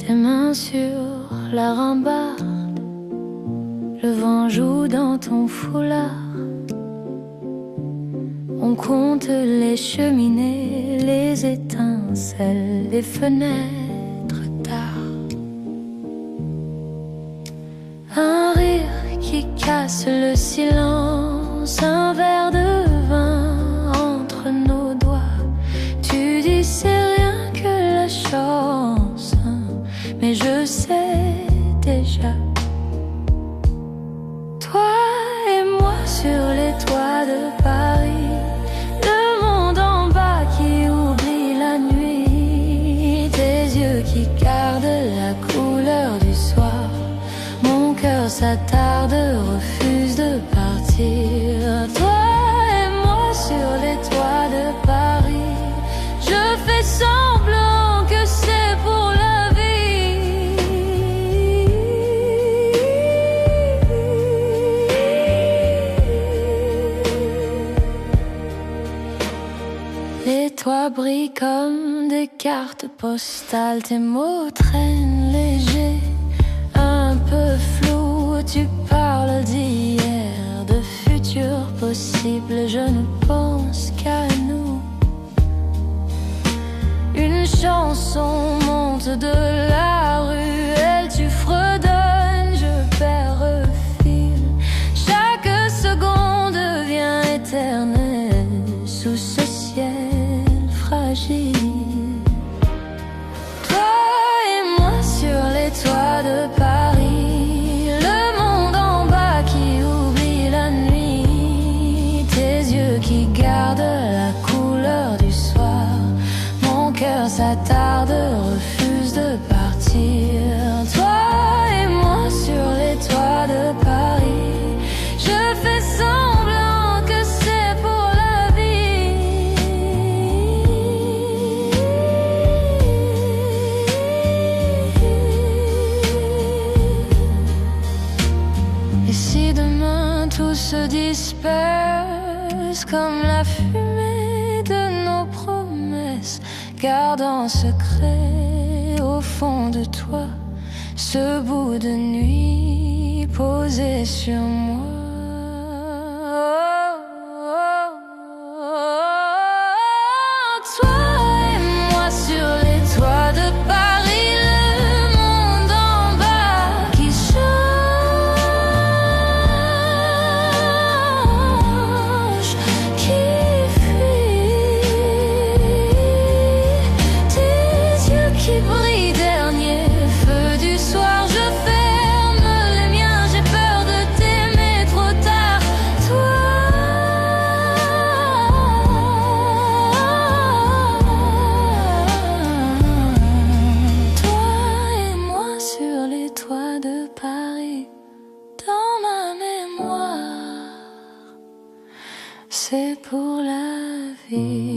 tes mains sur la rambarde, le vent joue dans ton foulard. On compte les cheminées, les étincelles, les fenêtres tard. Un rire qui casse le silence, un verre de vin entre nos doigts. Tu dis c'est rien que la chance, mais je sais déjà. Toi et moi sur les toits de Paris, le monde en bas qui oublie la nuit, tes yeux qui gardent la couleur du soir. Mon cœur s'attarde, refuse de partir. Toi et moi sur les toits de Paris, je fais semblant que c'est pour la vie. Les toits brillent comme des cartes postales, tes mots traînent légers, un peu flou. Tu parles d'hier, de futur possible, je ne pense qu'à nous. Une chanson monte de la ruelle, tu fredonnes, je perds fil. Chaque seconde devient éternelle sous ce ciel fragile. Toi et moi sur les toits de Paris, le monde en bas qui oublie la nuit, tes yeux qui gardent la couleur du soir. Mon cœur s'attarde, refuse de partir. Toi et moi sur les toits de Paris, je fais semblant que c'est pour la vie. Et si demain tout se disperse comme la fumée de nos promesses, garde en secret au fond de toi ce bout de nuit posé sur moi. Toi et moi sur les toits de Paris, le monde en bas qui change, qui fuit. Tes yeux qui brillent, dernier feu du soir, je ferme les miens, j'ai peur de t'aimer trop tard. Toi et moi sur les toits de Paris, dans ma mémoire, c'est pour la vie.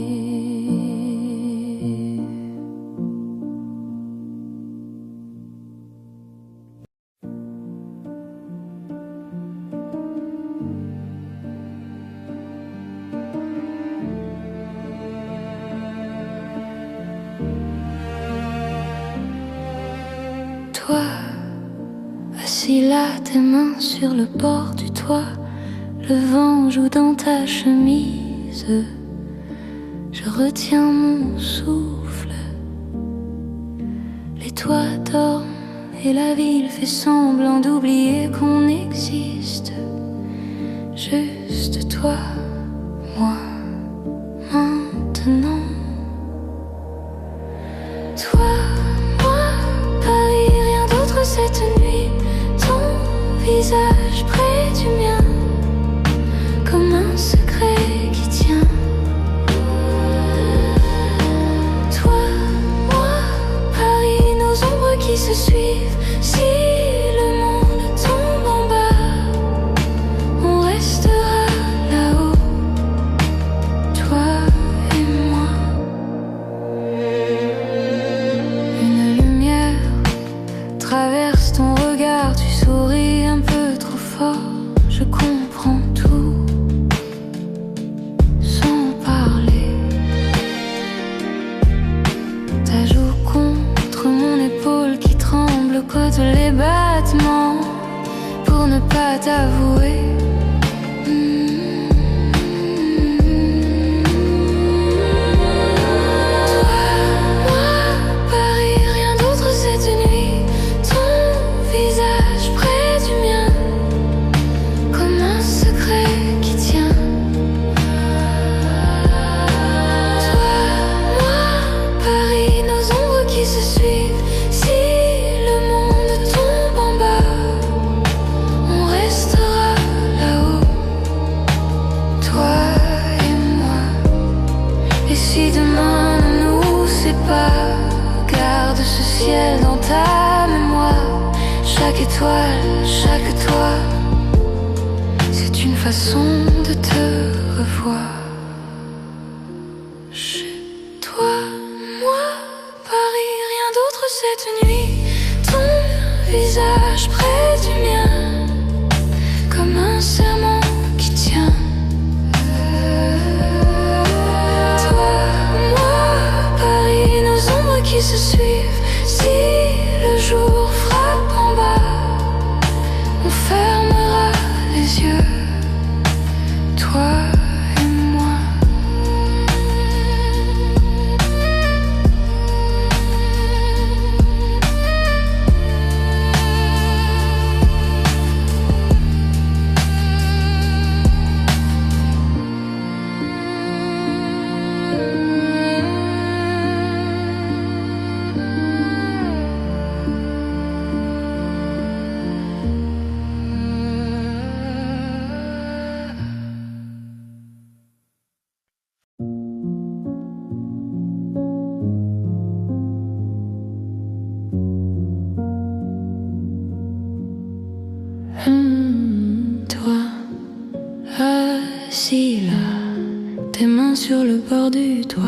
Toi, assis là, tes mains sur le bord du toit, le vent joue dans ta chemise. Je retiens mon souffle. Les toits dorment et la ville fait semblant d'oublier qu'on existe. Juste toi, moi, maintenant. Toi, moi, Paris, rien d'autre cette nuit. Ton visage près du mien, comme un secret qui tient. Toi, moi, Paris, nos ombres qui se suivent. Si le monde tombe en bas, on restera là-haut. Toi et moi. Une lumière traverse ton regard, tu souris un peu trop fort. Je comprends tout sans parler. Ta joue contre mon épaule qui tremble. bloque tous les battements pour ne pas t'avouer. Dans ta mémoire, chaque étoile, chaque toit, c'est une façon de te revoir. Chez toi, moi, Paris, rien d'autre cette nuit. Ton visage près du mien, comme un serment qui tient. Toi, moi, Paris, nos ombres qui se suivent. Si le jour frappe en bas, on fermera les yeux, toi et moi. Toi, assis là, tes mains sur le bord du toit,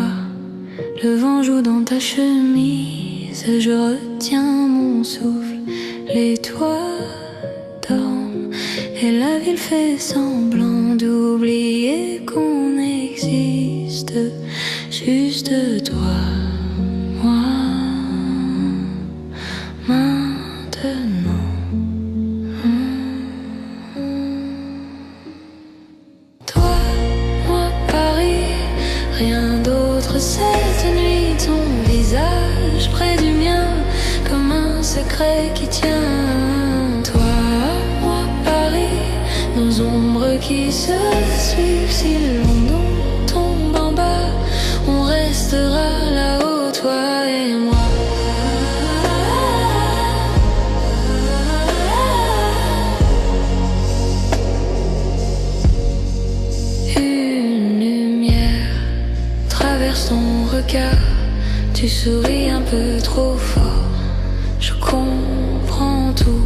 le vent joue dans ta chemise, je retiens mon souffle, les toits dorment et la ville fait semblant d'oublier qu'on existe, juste toi, moi, maintenant. Rien d'autre cette nuit, ton visage près du mien, comme un secret qui tient. Toi, moi, Paris, nos ombres qui se suivent. Si London tombe en bas, on restera là-haut, toi et moi. Ton regard, tu souris un peu trop fort. Je comprends tout,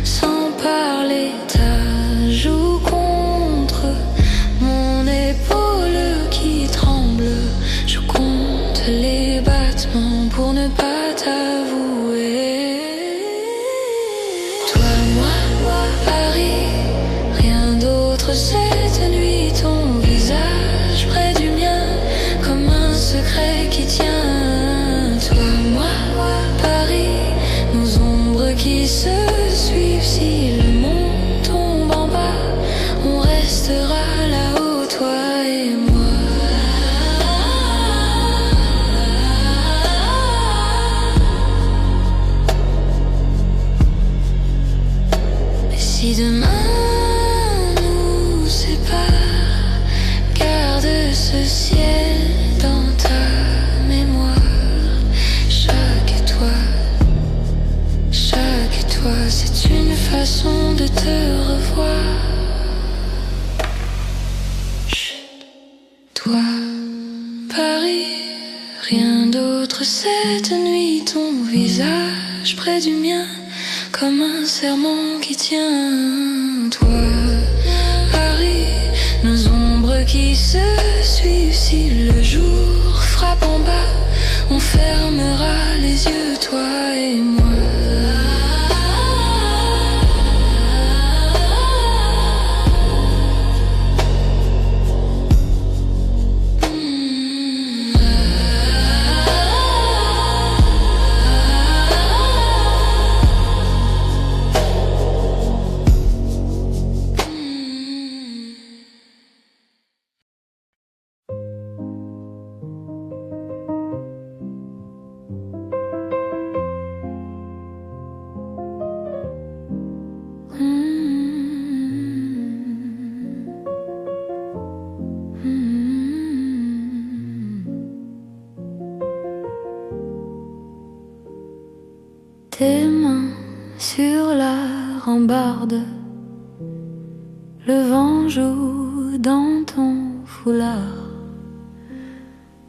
sans parler ta joue contre mon épaule qui tremble. Je compte les battements pour ne pas t'avouer. Toi, moi, Paris, rien d'autre cette nuit, ton visage près du mien. Secret qui tient, toi, moi, Paris, nos ombres qui se suivent. Si le monde tombe en bas, on restera là-haut, toi et moi. Et si demain nous sépare, garde ce ciel dans ta mémoire. Chaque étoile, c'est une façon de te revoir. Chut, toi, Paris, rien d'autre cette nuit, ton visage près du mien, comme un serment qui tient. Toi, Paris, nos ombres qui se suivent. Si le jour frappe en bas, on fermera les yeux, toi et moi. tes mains sur la rambarde. Le vent joue dans ton foulard.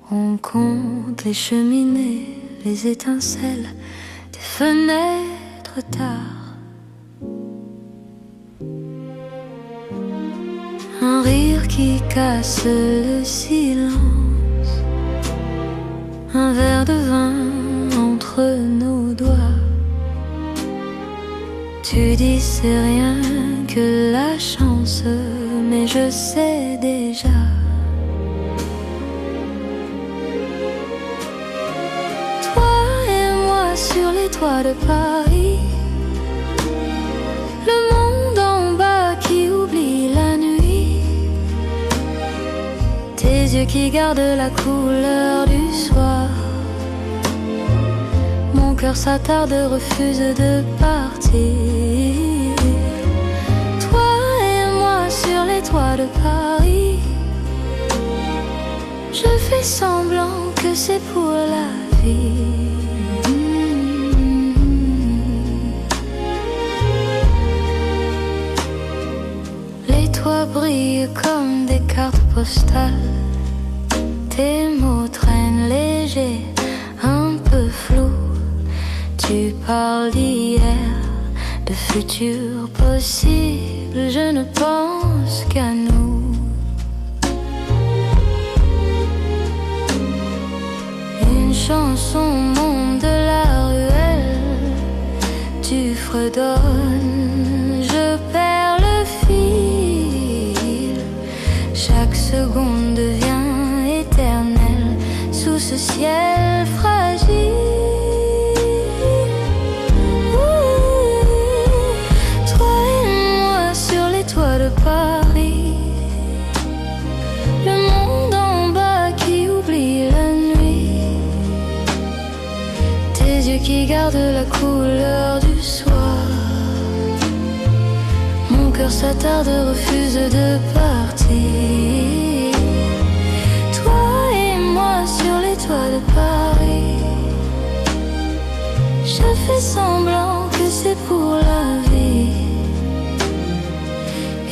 On compte les cheminées, les étincelles des fenêtres tard. Un rire qui casse le silence, un verre de vin entre nos doigts. Tu dis c'est rien que la chance, mais je sais déjà. Toi et moi sur les toits de Paris, le monde en bas qui oublie la nuit, tes yeux qui gardent la couleur du soir. Mon cœur s'attarde, refuse de partir. Toi et moi sur les toits de Paris, je fais semblant que c'est pour la vie. Les toits brillent comme des cartes postales. Tes mots traînent légers, un peu flous. Tu parles d'hier, de futur possible, je ne pense qu'à nous. Une chanson monte de la ruelle, tu fredonnes, je perds le fil. Chaque seconde devient éternelle sous ce ciel fragile. Paris, le monde en bas qui oublie la nuit, tes yeux qui gardent la couleur du soir. Mon cœur s'attarde, refuse de partir. Toi et moi sur les toits de Paris, je fais semblant que c'est pour la vie.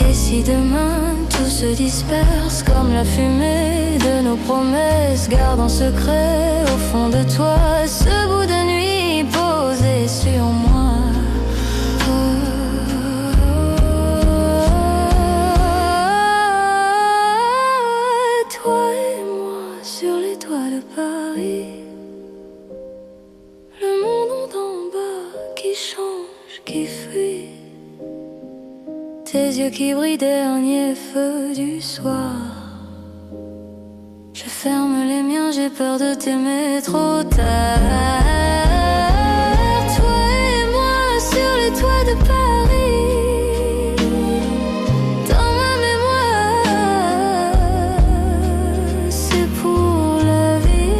Et si demain tout se disperse comme la fumée de nos promesses, garde en secret au fond de toi ce bout de nuit posé sur moi. Toi et moi sur les toits de Paris, le monde en bas qui change, qui fuit. Tes yeux qui brillent, dernier feu du soir. Je ferme les miens, j'ai peur de t'aimer trop tard. Toi et moi sur les toits de Paris, dans ma mémoire, c'est pour la vie.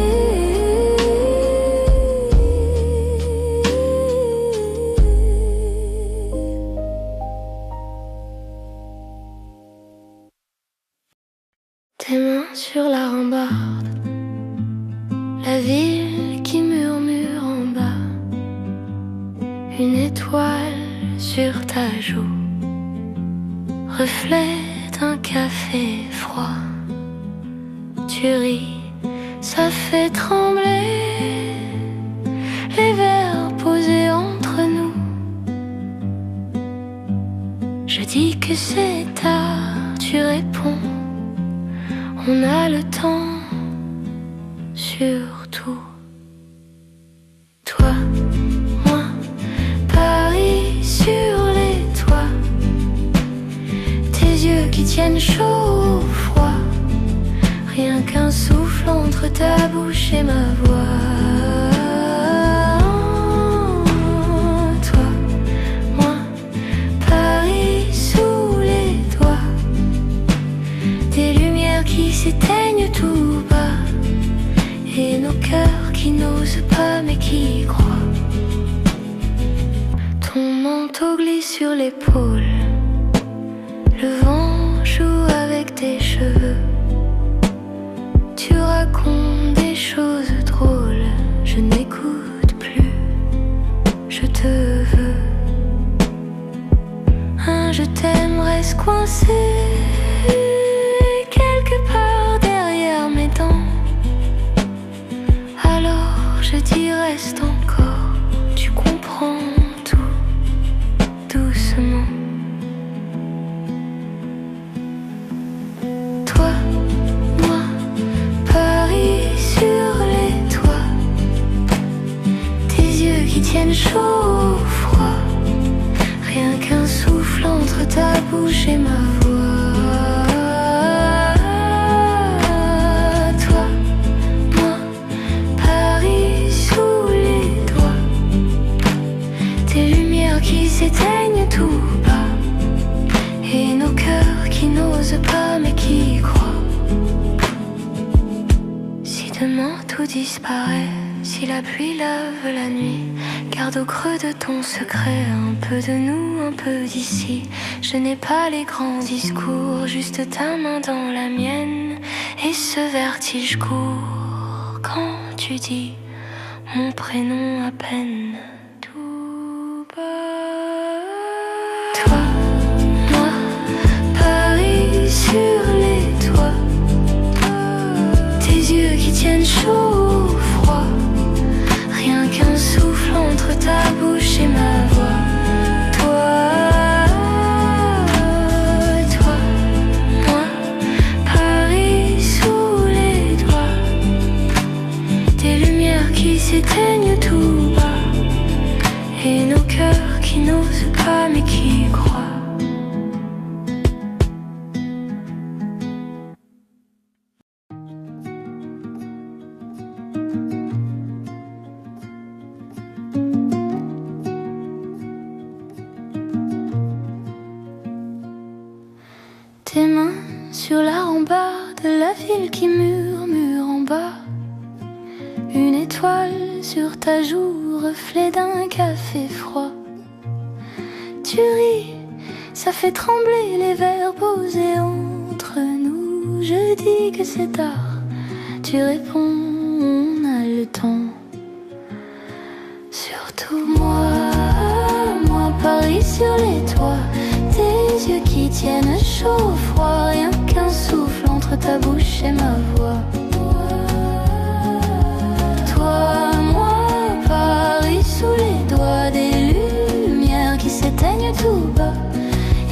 Tes mains sur la rambarde, la ville qui murmure en bas, une étoile sur ta joue, reflète un café froid. Tu ris, ça fait trembler les verres posés entre nous. Je dis que c'est tard, tu réponds, on a le temps, surtout. Toi, moi, Paris sur les toits, tes yeux qui tiennent chaud ou froid, rien qu'un souffle entre ta bouche et ma voix. Toi, moi, Paris sous les doigts, des lumières qui s'éteignent tout bas, et nos cœurs qui n'osent pas mais qui y croient. Ton manteau glisse sur l'épaule, le vent joue avec tes cheveux. Tu racontes des choses drôles, je n'écoute plus, je reste coincé quelque part derrière mes dents. Alors je dis reste encore, tu comprends tout doucement. Toi, moi, Paris sur les toits, tes yeux qui tiennent chaud ou froid, rien qu'un souffle entre ta bouche et ma voix. Toi, moi, Paris sous les doigts, tes lumières qui s'éteignent tout bas, et nos cœurs qui n'osent pas mais qui croient. Si demain tout disparaît, si la pluie lave la nuit, garde au creux de ton secret un peu de nous, un peu d'ici. Je n'ai pas les grands discours, juste ta main dans la mienne, et ce vertige court quand tu dis mon prénom à peine tout bas. Toi, moi, Paris sur les toits, tes yeux qui tiennent chaud ou froid, rien qu'un souffle entre ta bouche et ma voix. Toi, toi, moi, Paris sous les doigts, des lumières qui s'éteignent tout bas, et nos cœurs qui n'osent pas mais qui croient. Tes mains sur la rambarde de la ville qui murmure en bas, une étoile sur ta joue, reflet d'un café froid. Tu ris, ça fait trembler les verres posés entre nous. Je dis que c'est tard, tu réponds on a le temps. Surtout moi, Paris sur les toits, tes yeux qui tiennent chaud ou froid, rien qu'un souffle entre ta bouche et ma voix. Toi, moi, Paris sous les doigts, des lumières qui s'éteignent tout bas,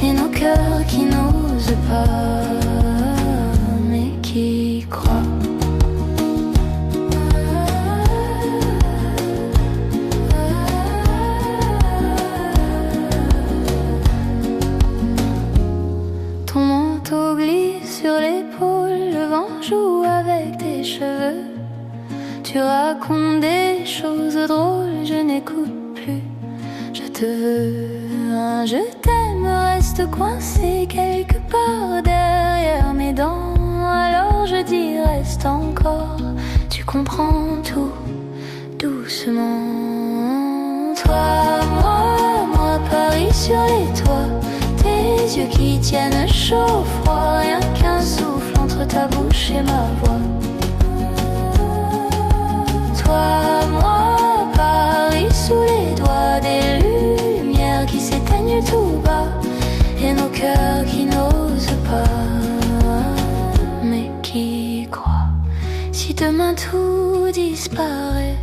et nos cœurs qui n'osent pas mais qui croient. Sur l'épaule, le vent joue avec tes cheveux. Tu racontes des choses drôles, je n'écoute plus. Je te veux, un je t'aime reste coincé quelque part derrière mes dents. Alors je dis reste encore, tu comprends tout doucement. Toi, moi, Paris sur les toits, tes yeux qui tiennent chaud ou froid, rien qu'un souffle entre ta bouche et ma voix. Toi, moi, Paris sous les doigts, des lumières qui s'éteignent tout bas, et nos cœurs qui n'osent pas mais qui croient. Si demain tout disparaît,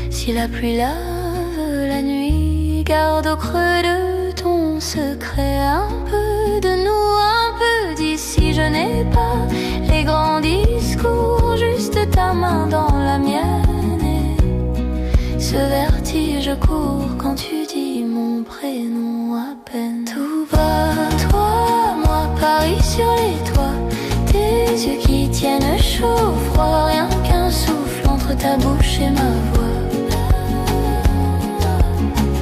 si la pluie lave la nuit, garde au creux de ton secret un peu de nous, un peu d'ici. Je n'ai pas les grands discours, juste ta main dans la mienne, et ce vertige court quand tu dis mon prénom à peine tout bas. Toi, moi, Paris sur les toits, tes yeux qui tiennent chaud ou froid, rien qu'un souffle entre ta bouche et ma voix.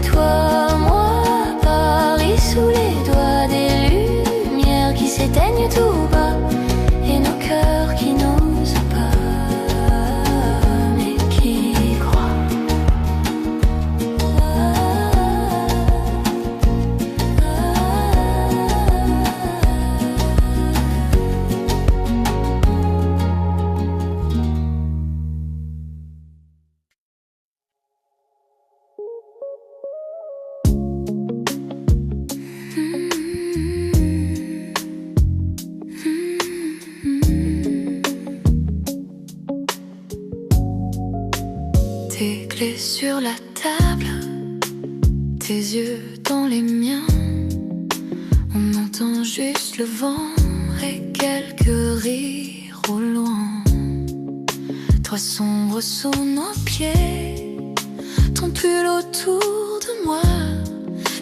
Toi, moi, Paris sous les doigts, des lumières qui s'éteignent tout bas, et nos cœurs qui n'osent sur la table, tes yeux dans les miens. On entend juste le vent et quelques rires au loin. Toi sombre sous nos pieds, ton pull autour de moi.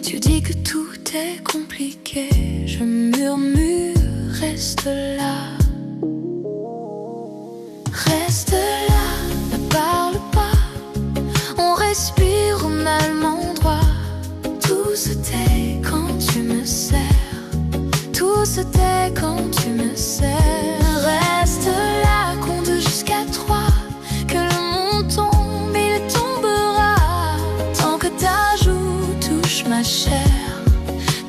Tu dis que tout est compliqué, je murmure, reste là. Reste là, ne parle pas, on respire au même endroit. Tout se tait quand tu me serres, tout se tait quand tu me serres. Reste là, compte jusqu'à 3, que le monde tombe, il tombera. Tant que ta joue touche ma chair,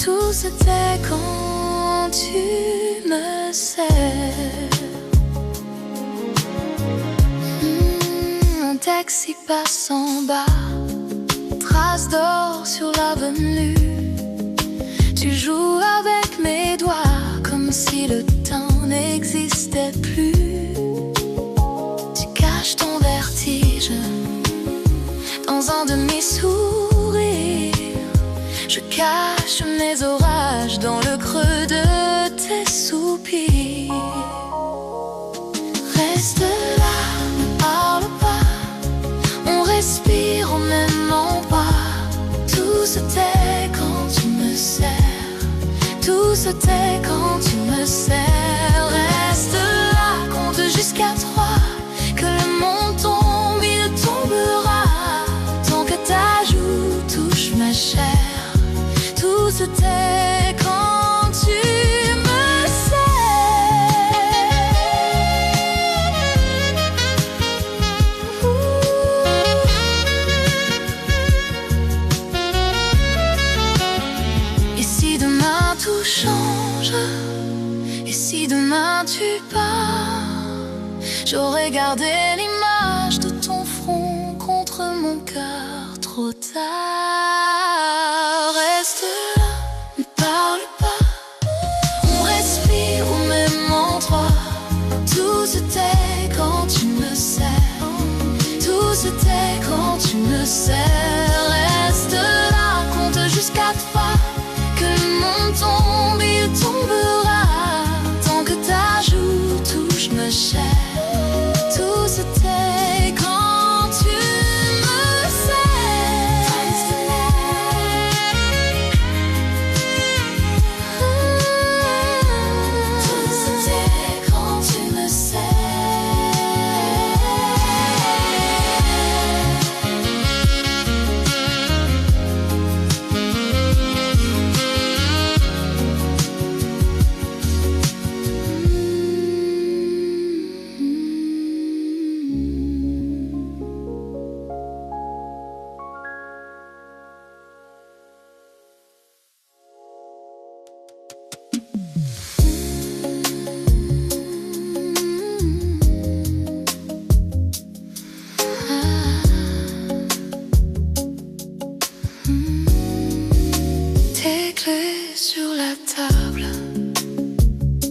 tout se tait quand tu me serres. Un taxi passe en bas, trace d'or sur l'avenue. Tu joues avec mes doigts comme si le temps n'existait plus. Tu caches ton vertige dans un demi-sourire. Je cache mes orages dans le creux de tes soupirs. Reste là, ne parle pas, on respire au même endroit. Tout se tait quand tu me serres, tout se tait quand tu me serres. Reste là, compte jusqu'à 3, que le monde tombe, il tombera. Tant que ta joue touche ma chair, tout se tait quand tu me serres. Et si demain tout change, et si demain tu pars, j'aurais gardé l'image de ton front contre mon cœur trop tard. Reste là, ne parle pas, on respire au même endroit. Tout se tait quand tu me serres, tout se tait quand tu me serres. Reste là, compte jusqu'à 3, que le monde tombe, il tombera. Tant que ta joue touche ma chair, tout se tait quand tu me serres. Tout se tait quand tu me serres. Tes clés sur la table,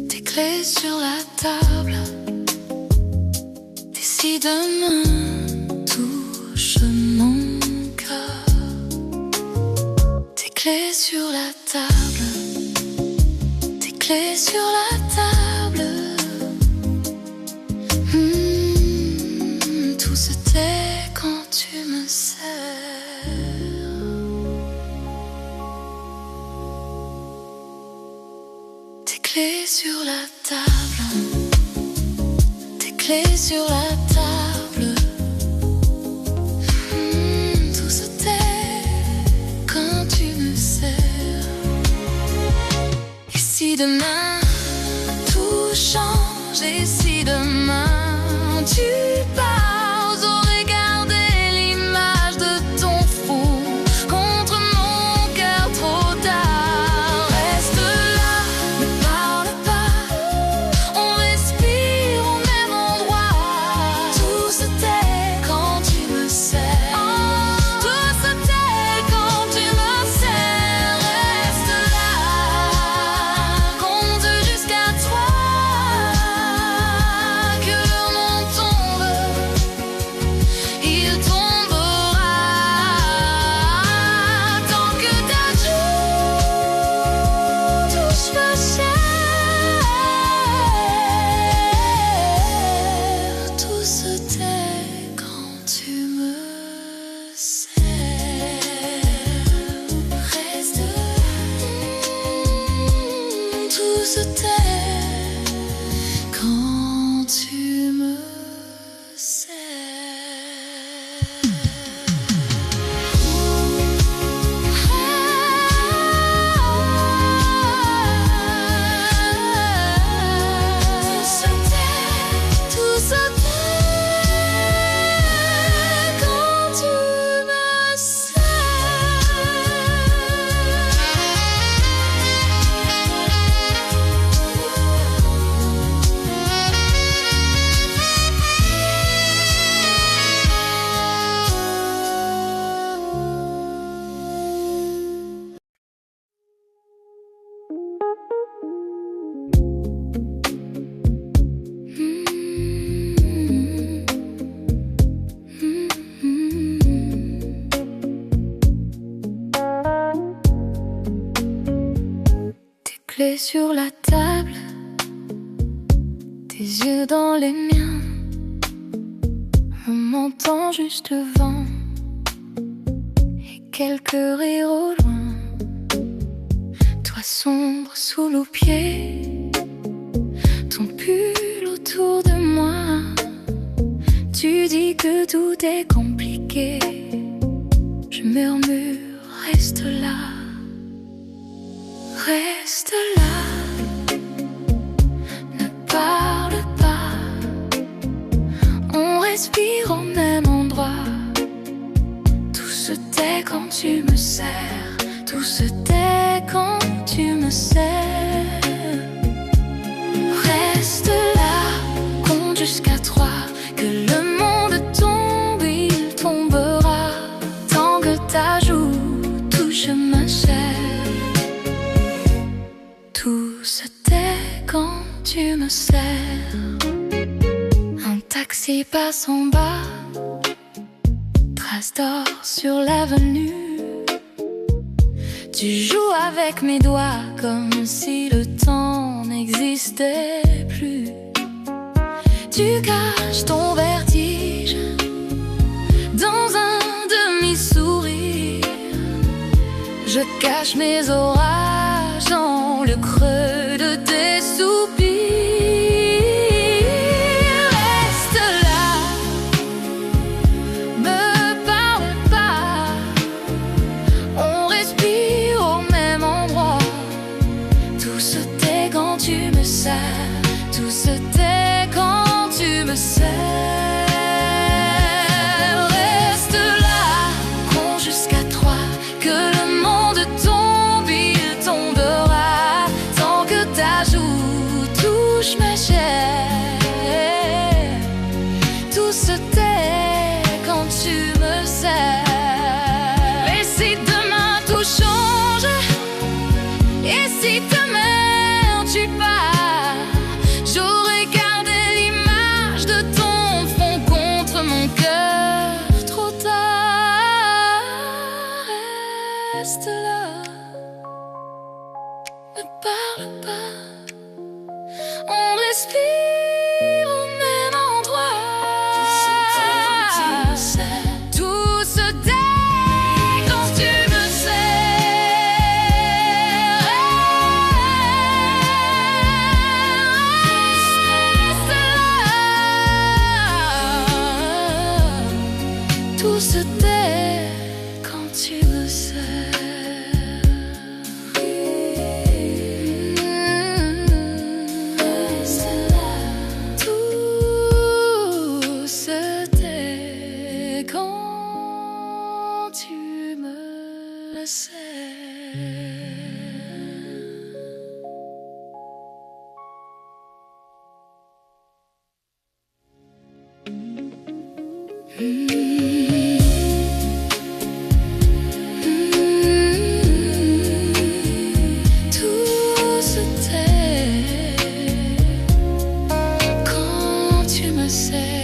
tes clés sur la table. Si demain touche mon cœur, tes clés sur la table, tes clés sur la table. Tout se tait quand tu me serres. Tes clés sur la table, tes clés sur la table. Tout se tait quand tu me serres. Et si demain tout change, et si demain tu pars, j'aurais gardé l'image de ton front contre mon cœur trop tard. Reste là, ne parle pas, on respire au même endroit. Tout clés sur la table, tes yeux dans les miens. On m'entend juste le vent et quelques rires au loin. Toi sombre sous nos pieds, ton pull autour de moi. Tu dis que tout est compliqué. Je murmure, reste là, reste là. Ne parle pas, on respire au même endroit. Tout se tait quand tu me serres, tout se tait quand tu me serres. Reste là, compte jusqu'à 3, que le monde tombe, il tombera. Tant que ta joue touche ma chair, tout se tait quand tu me serres. Un taxi passe en bas, trace d'or sur l'avenue. Tu joues avec mes doigts comme si le temps n'existait plus. Tu caches ton vertige dans un demi-sourire. Je cache mes orages dans le creux de tes soupirs. Reste là, me parle pas, on respire au même endroit. Tout se tait quand tu me serres, tout se tait quand tu me serres. Reste là, compte jusqu'à 3, que le monde tombe, il tombera. Tant que ta joue touche ma chair, tout se tait quand tu me serres. Et si demain tout change, et si demain tu pars, j'aurais gardé l'image de ton front contre mon cœur. Trop tard, reste là, ne parle pas, on respire au même endroit. Tout se tait quand tu me serres. Reste là, tout se tait quand tu me serres. Reste là, tout se tait quand tu me serres. Tout se tait quand tu me serres.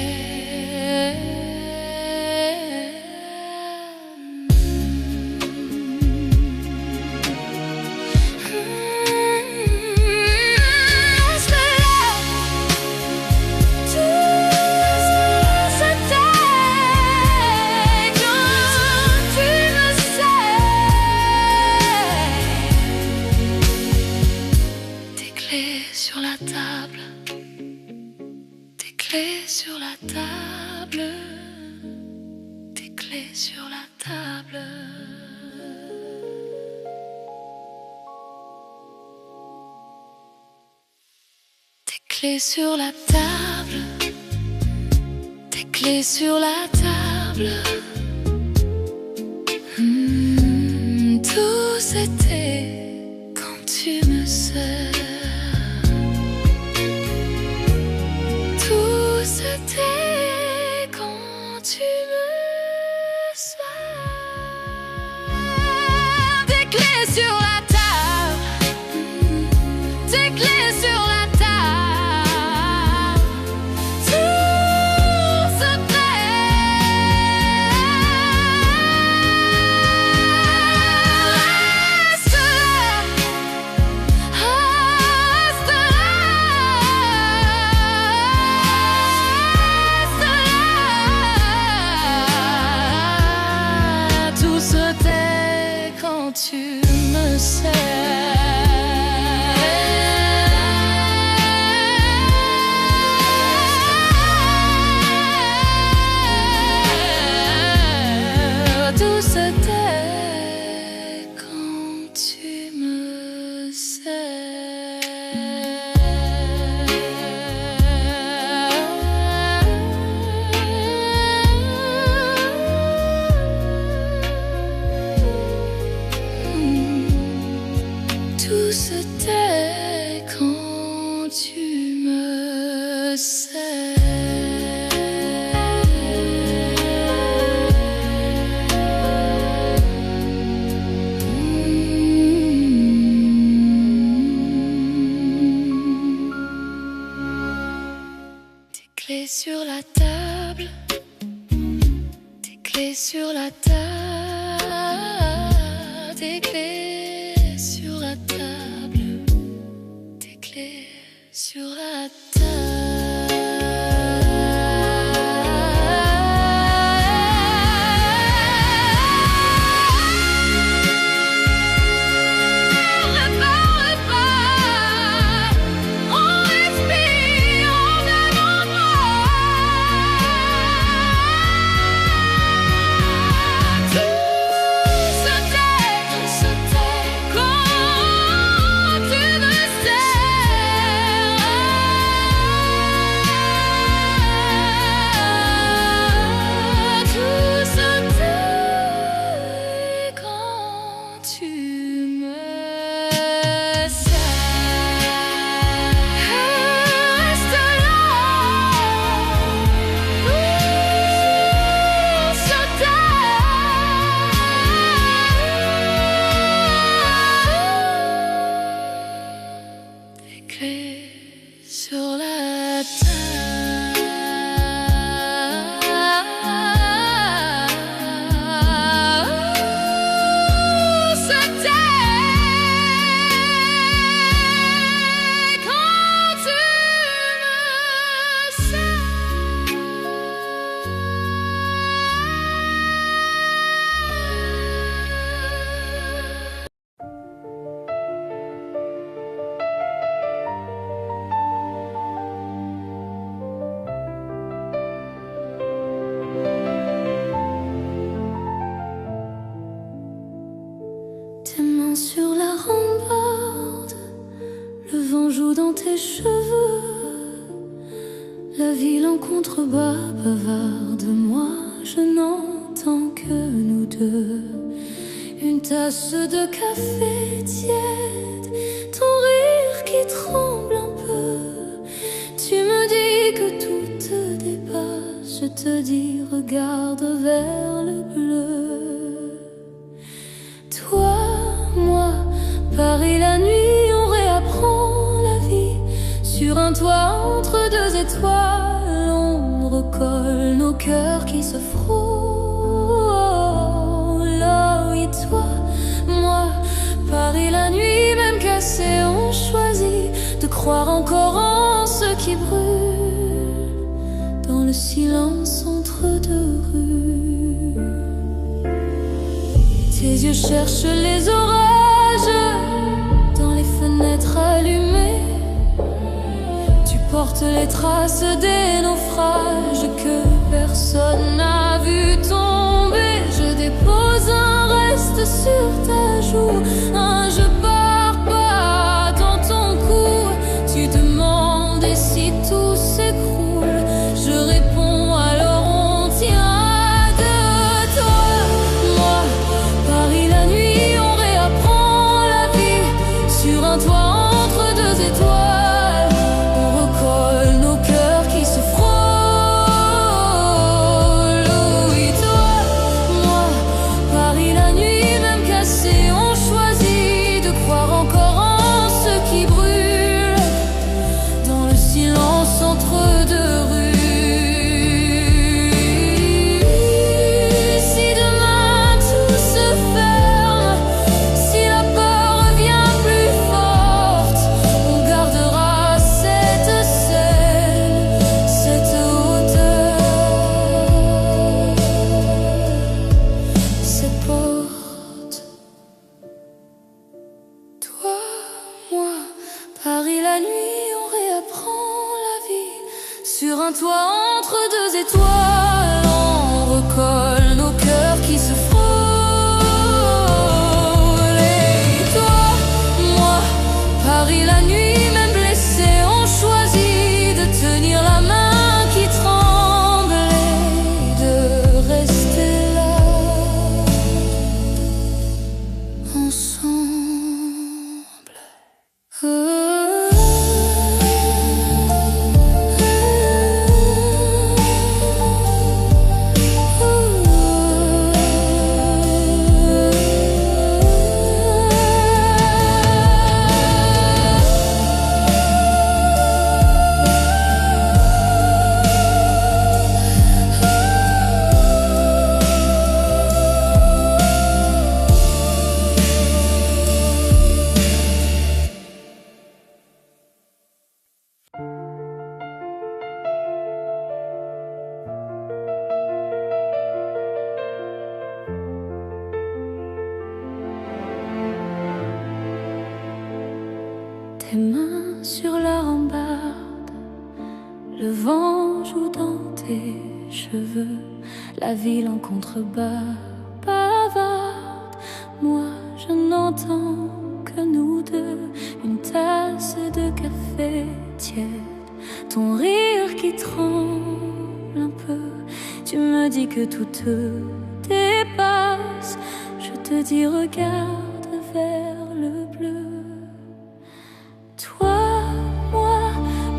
Reste là, tout se tait quand tu me serres. Tes clés sur la table, tes clés sur la table, tes clés sur la table. Tes clés sur la table, tes clés sur la table. Tout c'était quand tu me serres. Tout c'était quand tu me serres. Tes clés sur la table, tes clés sur la table. Tout se tait se tait quand tu me sais. Tes clés sur la table, tes clés sur la table, tes clés sur la table, tes clés sur la sur la tes mains sur la rambarde, le vent joue dans tes cheveux. La ville en contrebas bavarde, moi je n'entends que nous deux. Une tasse de café tiède, ton rire qui tremble un peu. Tu me dis que tout te dépasse, je te dis regarde vers le bleu. Toi, moi, Paris la nuit, on réapprend la vie. Sur un toit entre deux étoiles, on recolle nos cœurs qui se frôlent. Là, oui, toi, moi, Paris la nuit, même cassé, on choisit de croire encore en ce qui brûle dans le silence entre deux rues. Tes yeux cherchent les orages dans les fenêtres allumées. Tu portes les traces des naufrages que personne n'a vu tomber. Je dépose un reste sur ta joue, un je pars pas dans ton cou. Tu demandes et si tout s'écroule, je réponds alors on tient. Un toit entre deux étoiles, on recolle nos cœurs qui se frôlent. Oui, toi, moi, Paris la nuit, même cassé, on choisit de croire encore en ce qui brûle dans le silence entre deux rues. Si demain tout se ferme, si la peur revient plus forte, on gardera cette scène, cette hauteur, cette porte. Toi, moi, Paris la nuit, on réapprend la vie. Sur un toit entre deux étoiles, on recolle nos cœurs qui se frôlent. Et toi, moi, Paris la nuit, même blessé, on choisit de tenir la main qui tremble et de rester là, ensemble. tes mains sur la rambarde, le vent joue dans tes cheveux, la ville en contrebas bavarde. Moi je n'entends que nous deux, une tasse de café tiède, ton rire qui tremble un peu. Tu me dis que tout te dépasse, je te dis regarde vers le bleu. Toi, moi,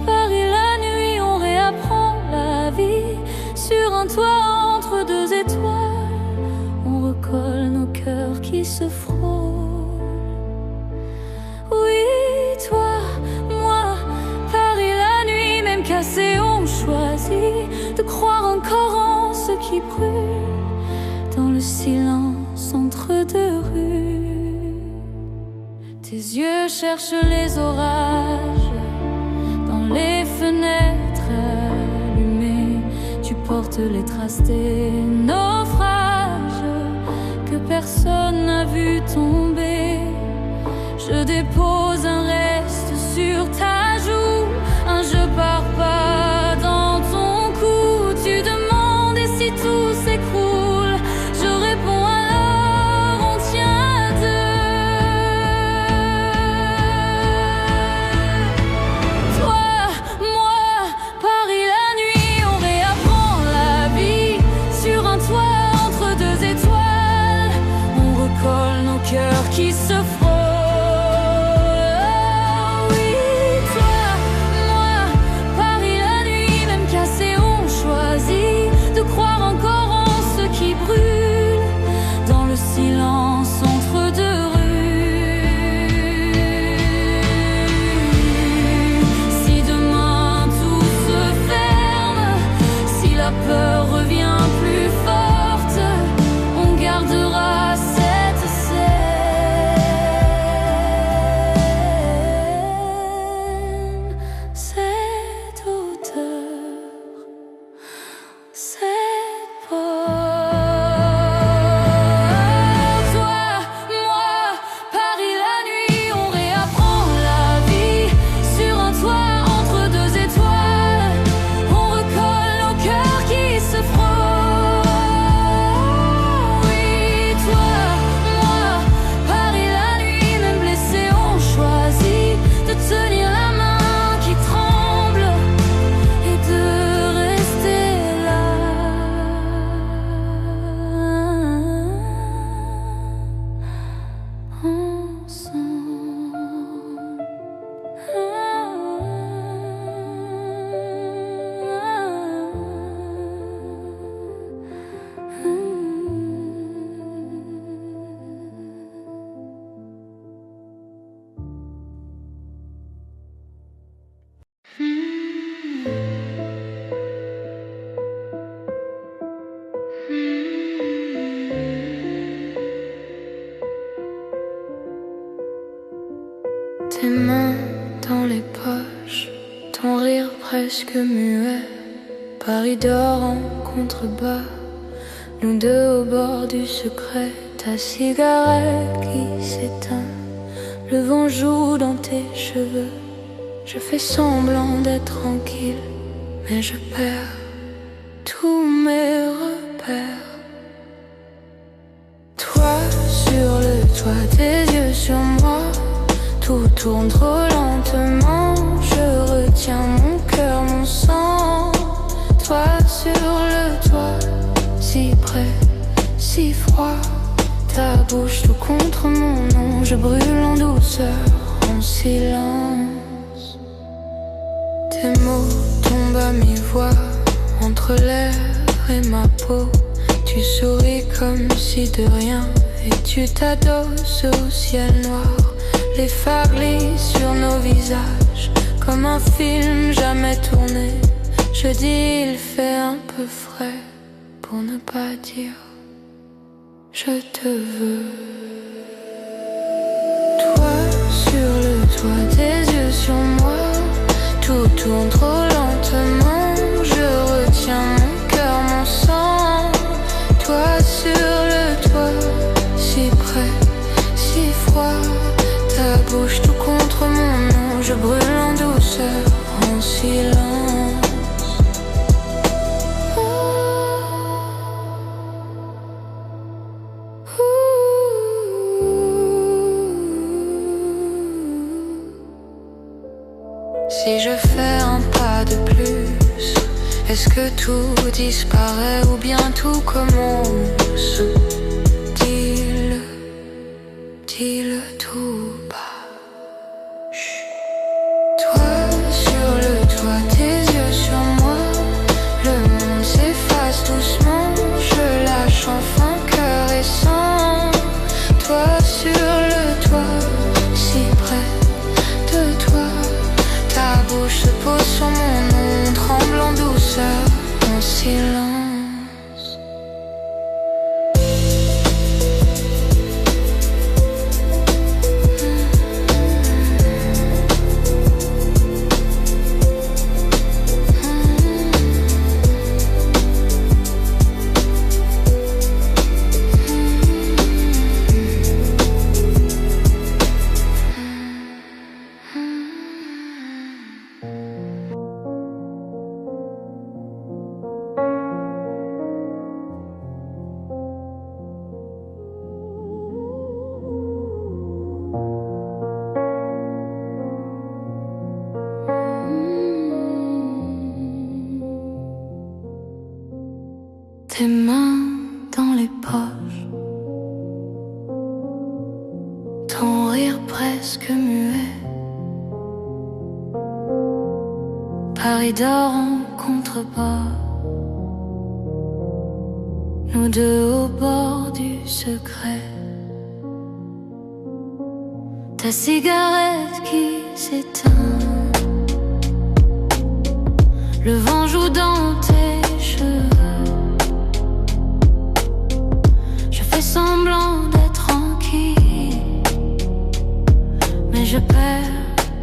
Paris la nuit, on réapprend la vie sur un toit entre deux étoiles. On recolle nos cœurs qui se frôlent. Oui, toi, moi, Paris la nuit, même cassé, on choisit de croire encore en ce qui brûle dans le silence entre deux rues. Tes yeux cherchent les orages dans les fenêtres allumées. Tu portes les traces des naufrages que personne n'a vu tomber. Je dépose un reste sur ta joue, un je pars pas dans ton cou. Tu demandes et si tout s'écroule, je réponds alors on tient à deux. Toi, moi, Paris la nuit, on réapprend la vie sur un toit entre deux étoiles. On recolle nos cœurs qui se frôlent. Silence entre deux rues. Si demain tout se ferme, si la peur revient plus forte, on gardera cette scène, cette hauteur, cette porte. Tes mains dans les poches, ton rire presque muet. Paris dort en contrebas, nous deux au bord du secret. Ta cigarette qui s'éteint, le vent joue dans tes cheveux. Je fais semblant d'être tranquille, mais je perds tous mes repères. Toi sur le toit, tes yeux sur moi, tout tourne trop lentement. Je retiens mon cœur, mon sang. Toi sur le toit, si près, si froid. Ta bouche tout contre mon nom. Je brûle en douceur, en silence. Tes mots tombent à mi-voix entre l'air et ma peau. Tu souris comme si de rien et tu t'adosses au ciel noir. Les phares glissent sur nos visages comme un film jamais tourné. Je dis il fait un peu frais pour ne pas dire je te veux. Toi sur le toit, tes yeux sur moi, tout tourne trop lentement. Je retiens mon cœur, mon sang. Toi sur le toit, si près, si froid. Ta bouche tout contre mon nom. je brûle en douceur, en silence. Si je fais un pas de plus, est-ce que tout disparaît ou bien tout commence? Dis-le, dis-le tout bas. Toi sur le toit, tes yeux sur moi, le monde s'efface doucement, je lâche enfin cœur et sang. Toi sur le toit, si près de toi, ta bouche se pose sur mon nom, tremble en douceur, en silence. Tes mains dans les poches, ton rire presque muet. Paris dort en contrebas, nous deux au bord du secret. Ta cigarette qui s'éteint, le vent joue dans tes cheveux. Semblant d'être tranquille, mais je perds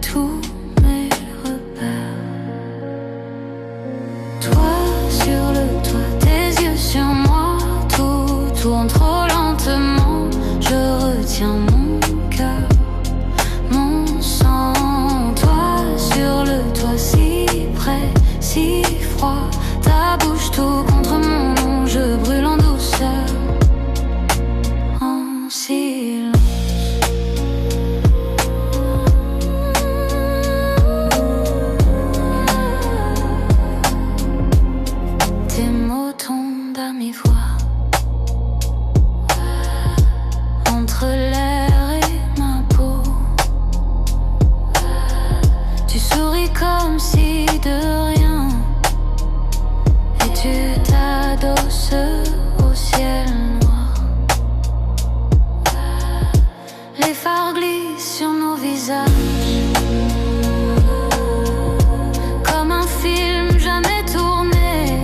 tous mes repères. Toi sur le toit, tes yeux sur moi, tout tourne trop lentement. Je retiens mon cœur, mon sang. Toi sur le toit, si près, si froid, ta bouche tout contre mon nom, je brûle en douceur. Tes mots tombent à mi-voix, entre l'air et ma peau. Tu souris comme si de rien, et tu t'adosses au ciel noir. Les phares glissent sur nos visages, comme un film jamais tourné.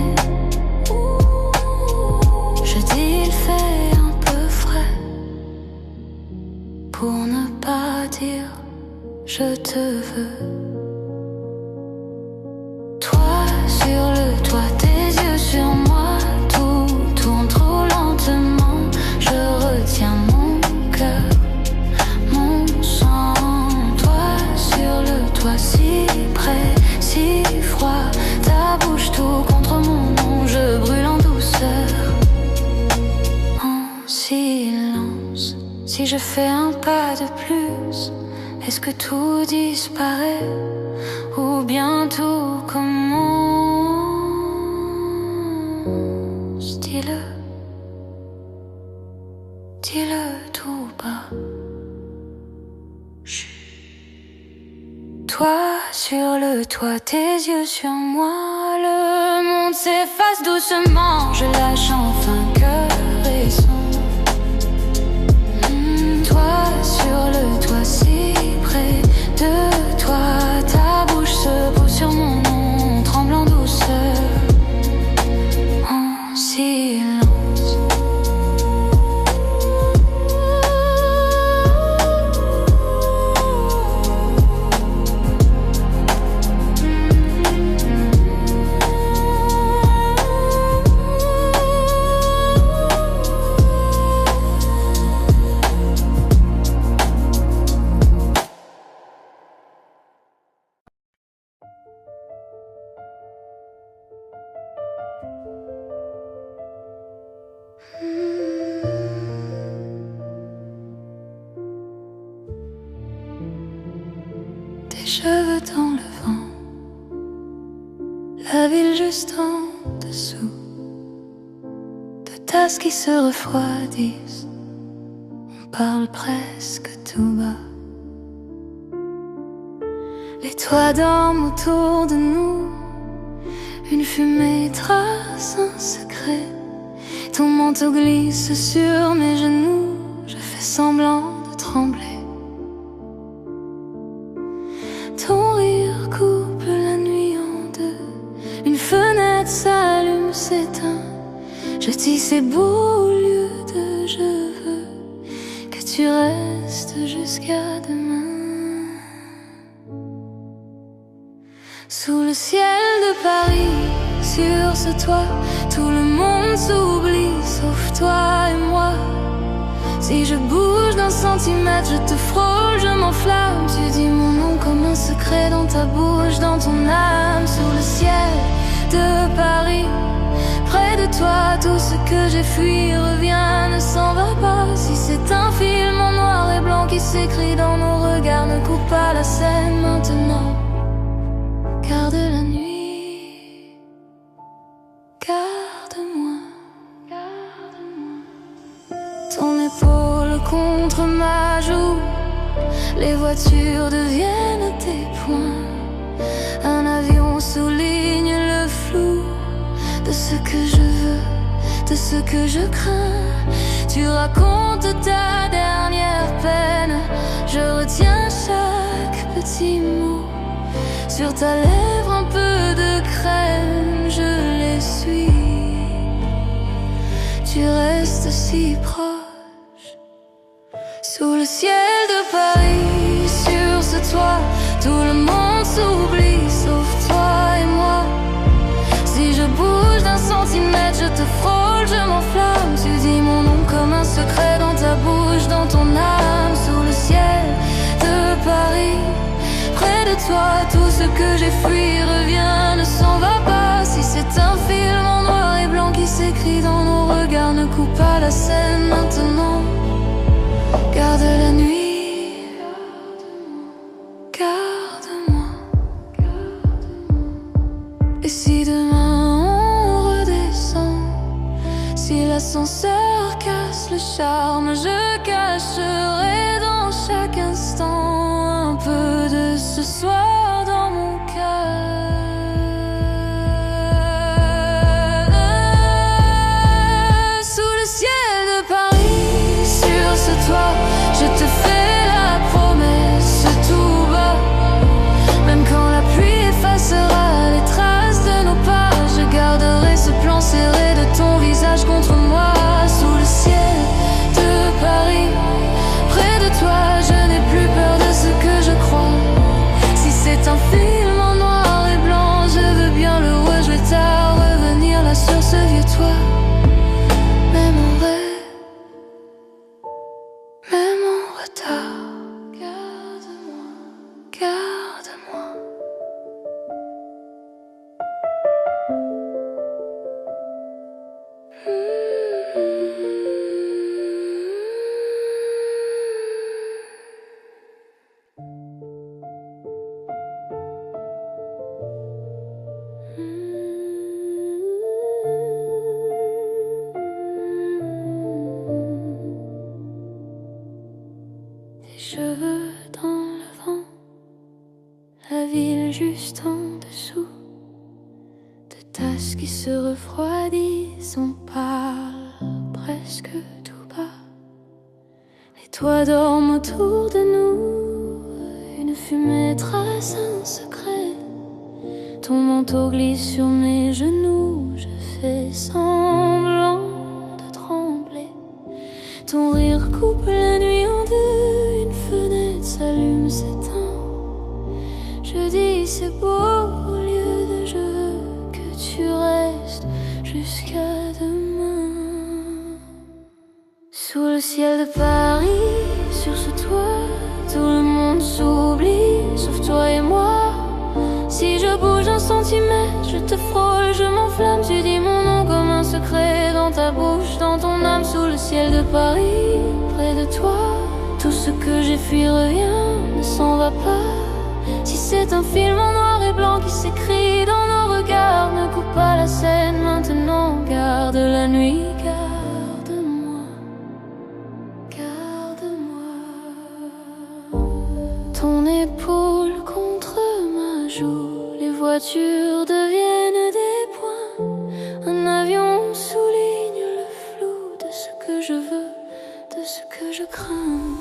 Je dis il fait un peu frais, pour ne pas dire je te veux. Toi sur le toit, tes yeux sur moi, tout tourne trop lentement. Je retiens mon cœur, mon sang. Toi sur le toit, si près, si froid, ta bouche tout contre mon nom, je brûle en douceur, en silence. Si je fais un pas de plus, est-ce que tout disparaît ou bien tout commence? Dis-le, dis-le tout bas. Chut. Toi sur le toit, tes yeux sur moi, le monde s'efface doucement. Je lâche enfin cœur et sang. Toi sur le toit, si près de toi, ta bouche se pose sur mon nom, tremble en douceur, en silence. cheveux dans le vent, la ville juste en dessous, de tasses qui se refroidissent, on parle presque tout bas. Les toits dorment autour de nous, une fumée trace un secret. Ton manteau glisse sur mes genoux, je fais semblant de trembler. Ton rire coupe la nuit en deux, une fenêtre s'allume, s'éteint. Je dis c'est beau au lieu de je veux que tu restes jusqu'à demain. Sous le ciel de Paris, sur ce toit, tout le monde s'oublie, sauf toi et moi. Si je bouge d'un centimètre, je te frôle, je m'enflamme. Tu dis mon nom comme un secret dans ta bouche, dans ton âme. Sous le ciel de Paris, près de toi, tout ce que j'ai fui revient, ne s'en va pas. Si c'est un film en noir et blanc qui s'écrit dans nos regards, ne coupe pas la scène maintenant. Garde la nuit, garde-moi, garde-moi. Ton épaule contre ma joue, les voitures deviennent tes poings. Un avion souligne le flou de ce que je veux, de ce que je crains. Tu racontes ta dernière peine, je retiens chaque petit mot. Sur ta lèvre un peu de crème, je l'essuie. Tu restes si proche. Sous le ciel de Paris, sur ce toit, tout le monde s'oublie, sauf toi et moi. Si je bouge d'un centimètre, je te frôle, je m'enflamme. Tu dis mon nom comme un secret dans ta bouche, dans ton âme. Sous le ciel de Paris, près de toi, tout ce que j'ai fui revient, ne s'en va pas. Si c'est un film en noir et blanc qui s'écrit dans nos regards, ne coupe pas la scène maintenant. Garde la nuit, garde-moi, garde-moi. Et si demain on redescend, si l'ascenseur casse le charme, je cacherai dans chaque instant un peu de ce soir dans mon cœur. Sous le ciel de Paris, sur ce toit, je te fais la promesse tout bas. Même quand la pluie effacera les traces de nos pas, je garderai ce plan serré de ton visage contre moi. Sous le ciel de Paris, près de toi, je n'ai plus peur de ce que je crois. Si c'est un film en noir et blanc, je veux bien le rejouer tard, revenir là sur ce vieux toit. Même en rêve, même en retard, garde-moi, garde-moi. Tes cheveux dans le vent, la ville juste en dessous, de tasses qui se refroidissent, on parle presque tout bas. Les toits dorment autour de nous, une fumée trace un secret. Ton manteau glisse sur mes genoux, je fais semblant de trembler. Ton rire coupe la nuit en deux, une fenêtre s'allume, s'éteint. Je dis c'est beau au lieu de je veux que tu restes jusqu'à demain. Sous le ciel de Paris, sur ce toit, tout le monde s'oublie, sauf toi et moi. Si je bouge un centimètre, je te frôle, je m'enflamme. Tu dis mon nom comme un secret dans ta bouche, dans ton âme. Sous le ciel de Paris, près de toi, tout ce que j'ai fui revient, ne s'en va pas. Si c'est un film en noir et blanc qui s'écrit dans nos regards, ne coupe pas la scène maintenant, garde la nuit, garde-moi, garde-moi. Ton épaule contre ma joue, les voitures deviennent des points. Un avion souligne le flou de ce que je veux, de ce que je crains.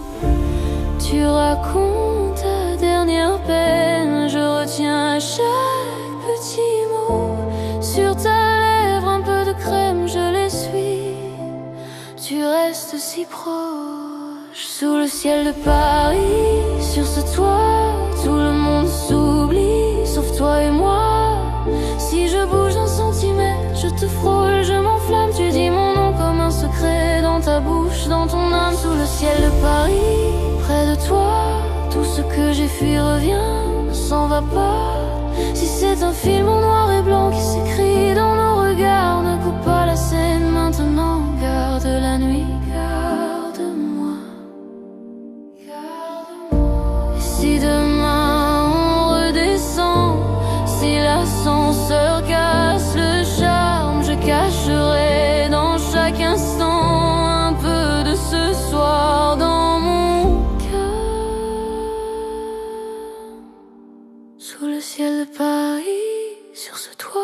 Tu racontes ta dernière peine, je retiens chaque petit mot. Sur ta lèvre, un peu de crème, je l'essuie. Tu restes si proche, sous le ciel de Paris. Sur ce toit, tout le monde s'oublie, sauf toi et moi. Si je bouge un centimètre, je te frôle, je m'enflamme. Tu dis mon nom comme un secret dans ta bouche, dans ton âme. Sous le ciel de Paris, près de toi, tout ce que j'ai fui revient, ne s'en va pas. Si c'est un film en noir et blanc qui s'écrit dans nos regards, ne coupe pas la scène maintenant, garde la nuit, garde-moi, garde-moi. Et si demain on redescend, si l'ascenseur casse le charme, je cacherai dans chaque instant un peu de ce soir dans mon cœur. Sous le ciel de Paris, sur ce toit,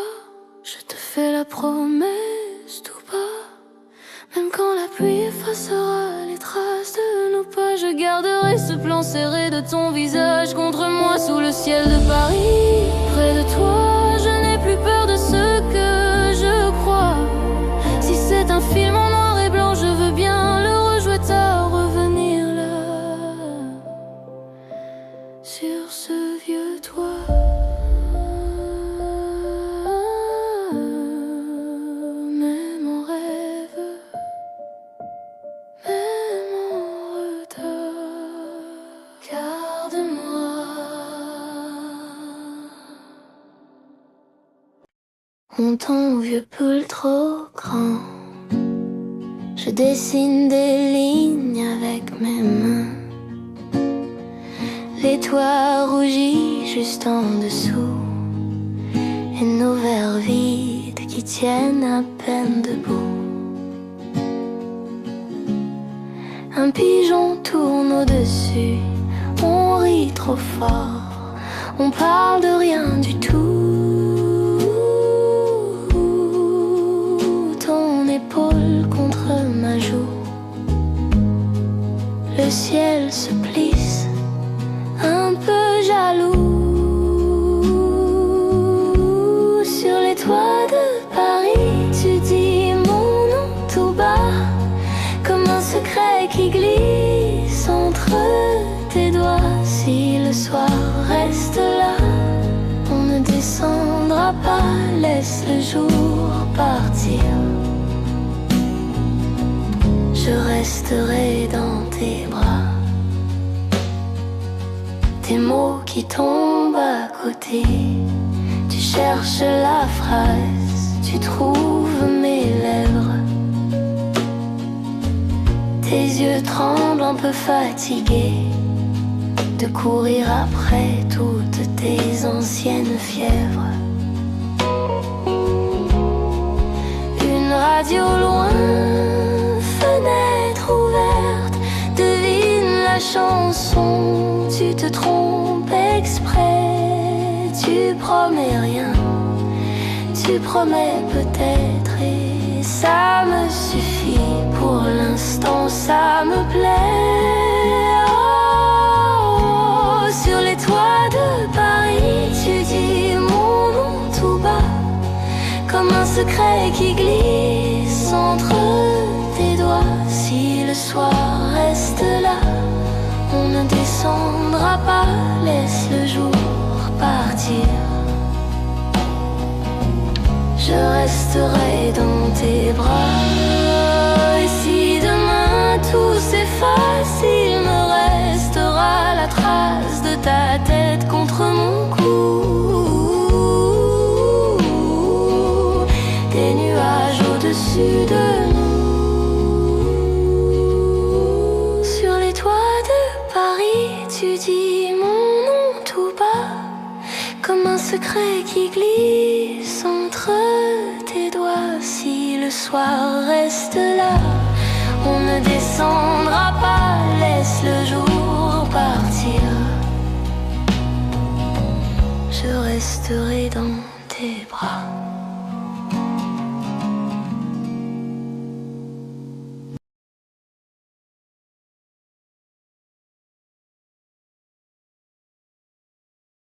je te fais la promesse tout bas. Même quand la pluie effacera les traces de nos pas, je garderai ce plan serré de ton visage contre moi. Sous le ciel de Paris, près de toi, je n'ai plus peur de ce que je crois. Si c'est un film en noir et blanc, je veux bien le rejouer tard, revenir là, sur ce vieux toit. Même en rêve, même en retard, garde-moi. On tend au vieux pull trop grand, je dessine des lignes avec mes mains. Les toits rougis juste en dessous, et nos verres vides qui tiennent à peine debout. Un pigeon tourne au-dessus, on rit trop fort, on parle de rien du tout. Ton épaule contre ma joue, le ciel se plisse, un peu jaloux. Sur les toits de Paris, tu dis mon nom tout bas, comme un secret qui glisse entre tes doigts. Si le soir reste là, on ne descendra pas, laisse le jour partir. Je resterai dans tes bras, tes mots qui tombent à côté. Tu cherches la phrase, tu trouves mes lèvres. Tes yeux tremblent un peu fatigués de courir après toutes tes anciennes fièvres. Une radio loin, fenêtre ouverte, devine la chanson. Tu te trompes exprès, tu promets rien, tu promets peut-être, et ça me suffit pour l'instant, ça me plaît. Oh, sur les toits de Paris, tu dis mon nom tout bas, comme un secret qui glisse entre tes doigts. Si le soir reste là, on ne descendra pas, laisse le jour partir. Je resterai dans tes bras. Et si demain tout s'efface, il me restera la trace de ta tête contre mon cou. Des nuages au-dessus de nous. Sur les toits de Paris, tu dis mon nom tout bas, comme un secret qui glisse entre tes doigts. Si le soir reste là, on ne descendra pas, laisse le jour partir. Je resterai dans tes bras.